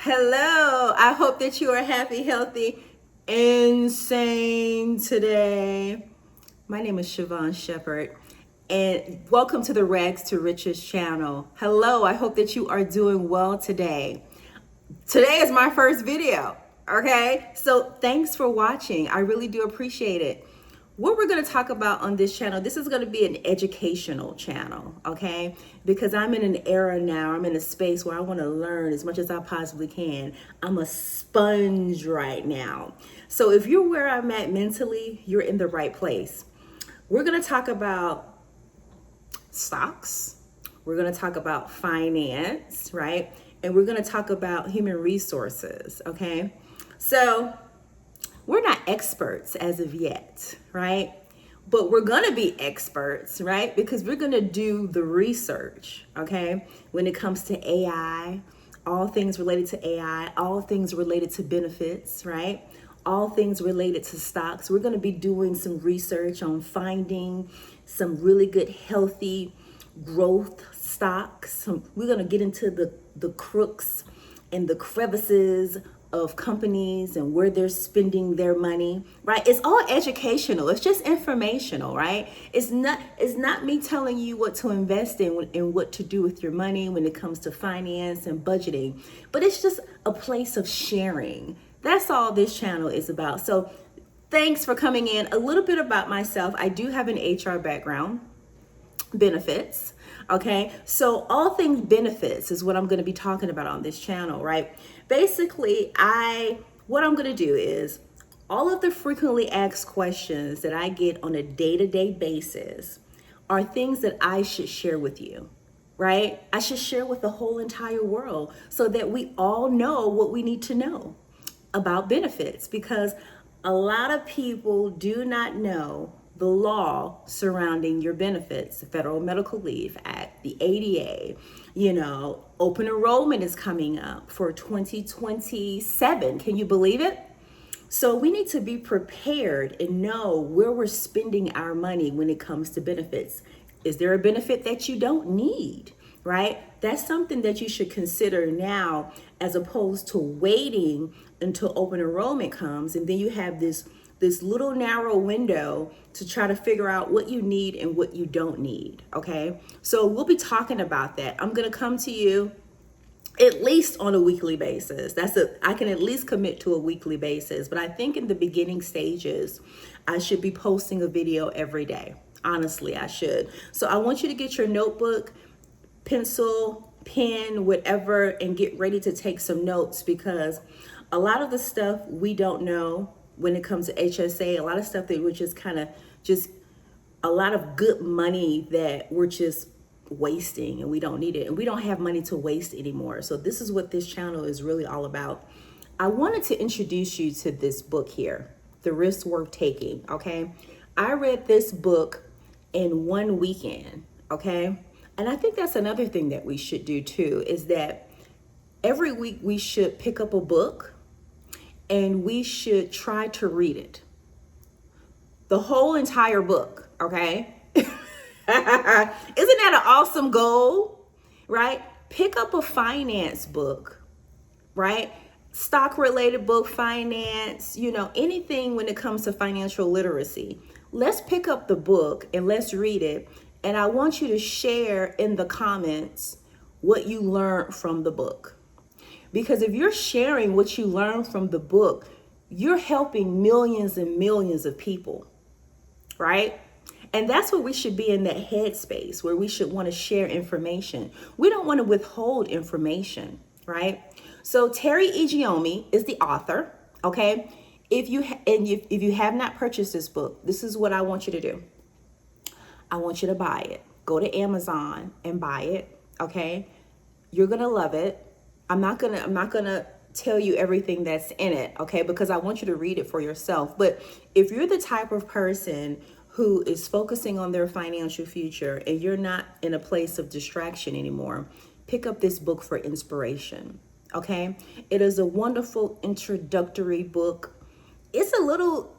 Hello, I hope that you are happy, healthy, insane today. My name is Siobhan Shepherd, and welcome to the Rags to Riches channel. Hello, I hope that you are doing well today. Today is my first video, okay? So thanks for watching. I really do appreciate it. What we're going to talk about on this channel, this is going to be an educational channel, okay? Because I'm in an era now, I'm in a space where I want to learn as much as I possibly can. I'm a sponge right now. So if you're where I'm at mentally, you're in the right place. We're going to talk about stocks. We're going to talk about finance, right? And we're going to talk about human resources, okay? So we're not experts as of yet, right? But we're going to be experts, right? Because we're going to do the research, okay? When it comes to AI, all things related to AI, all things related to benefits, right? All things related to stocks. We're going to be doing some research on finding some really good, healthy growth stocks. We're going to get into the crooks and the crevices of companies and where they're spending their money, right? It's all educational. It's just informational, right? It's not me telling you what to invest in and what to do with your money when it comes to finance and budgeting, but it's just a place of sharing. That's all this channel is about. So thanks for coming in. A little bit about myself. I do have an HR background, benefits. Okay, so all things benefits is what I'm going to be talking about on this channel, right? Basically, what I'm going to do is all of the frequently asked questions that I get on a day-to-day basis are things that I should share with you, right? I should share with the whole entire world so that we all know what we need to know about benefits, because a lot of people do not know the law surrounding your benefits, the Federal Medical Leave Act, the ADA. Open enrollment is coming up for 2027. Can you believe it? So we need to be prepared and know where we're spending our money when it comes to benefits. Is there a benefit that you don't need, right? That's something that you should consider now, as opposed to waiting until open enrollment comes and then you have this little narrow window to try to figure out what you need and what you don't need, okay? So we'll be talking about that. I'm gonna come to you at least on a weekly basis. I can at least commit to a weekly basis, but I think in the beginning stages, I should be posting a video every day. Honestly, I should. So I want you to get your notebook, pencil, pen, whatever, and get ready to take some notes, because a lot of the stuff we don't know when it comes to HSA, a lot of stuff that we're just a lot of good money that we're just wasting and we don't need it, and we don't have money to waste anymore. So this is what this channel is really all about. I wanted to introduce you to this book here, The Risk Worth Taking, okay? I read this book in one weekend, okay? And I think that's another thing that we should do too, is that every week we should pick up a book and we should try to read it. The whole entire book, okay? Isn't that an awesome goal, right? Pick up a finance book, right? Stock related book, finance, anything when it comes to financial literacy. Let's pick up the book and let's read it. And I want you to share in the comments what you learned from the book. Because if you're sharing what you learned from the book, you're helping millions and millions of people, right? And that's where we should be, in that headspace where we should want to share information. We don't want to withhold information, right? So Terry Egiomi is the author, okay? If you have not purchased this book, this is what I want you to do. I want you to buy it. Go to Amazon and buy it, okay? You're gonna love it. I'm not gonna tell you everything that's in it, okay? Because I want you to read it for yourself. But if you're the type of person who is focusing on their financial future and you're not in a place of distraction anymore, pick up this book for inspiration, okay? It is a wonderful introductory book. It's a little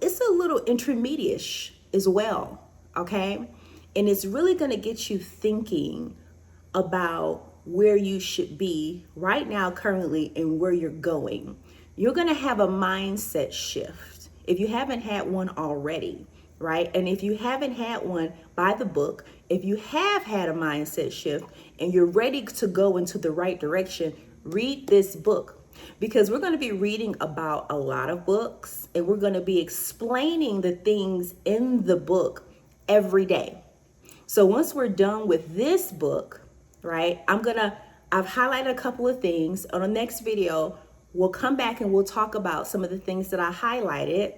intermediate as well, okay? And it's really gonna get you thinking about where you should be right now, currently, and where you're going. You're going to have a mindset shift if you haven't had one already, right? And if you haven't had one, buy the book. If you have had a mindset shift and you're ready to go into the right direction, read this book, because we're going to be reading about a lot of books and we're going to be explaining the things in the book every day. So once we're done with this book, right, I've highlighted a couple of things. On the next video, we'll come back and we'll talk about some of the things that I highlighted,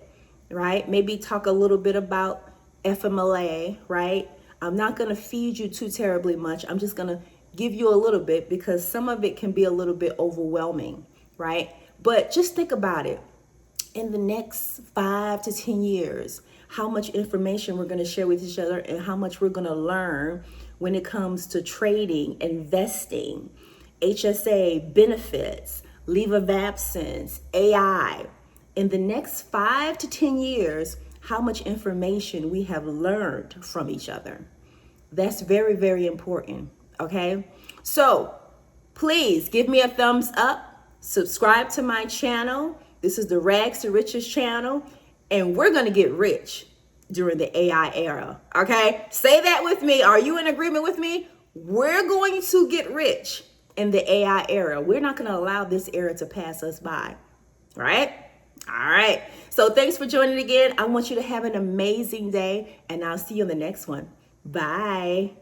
right? Maybe talk a little bit about FMLA, right? I'm not going to feed you too terribly much. I'm just going to give you a little bit because some of it can be a little bit overwhelming, right? But just think about it. In the next 5 to 10 years, how much information we're going to share with each other and how much we're going to learn when it comes to trading, investing, HSA, benefits, leave of absence, AI. In the next 5 to 10 years, how much information we have learned from each other. That's very, very important, okay? So please give me a thumbs up, subscribe to my channel. This is the Rags to Riches channel, and we're going to get rich during the AI era, okay? Say that with me. Are you in agreement with me? We're going to get rich in the AI era. We're not going to allow this era to pass us by, right? All right. So thanks for joining again. I want you to have an amazing day, and I'll see you on the next one. Bye.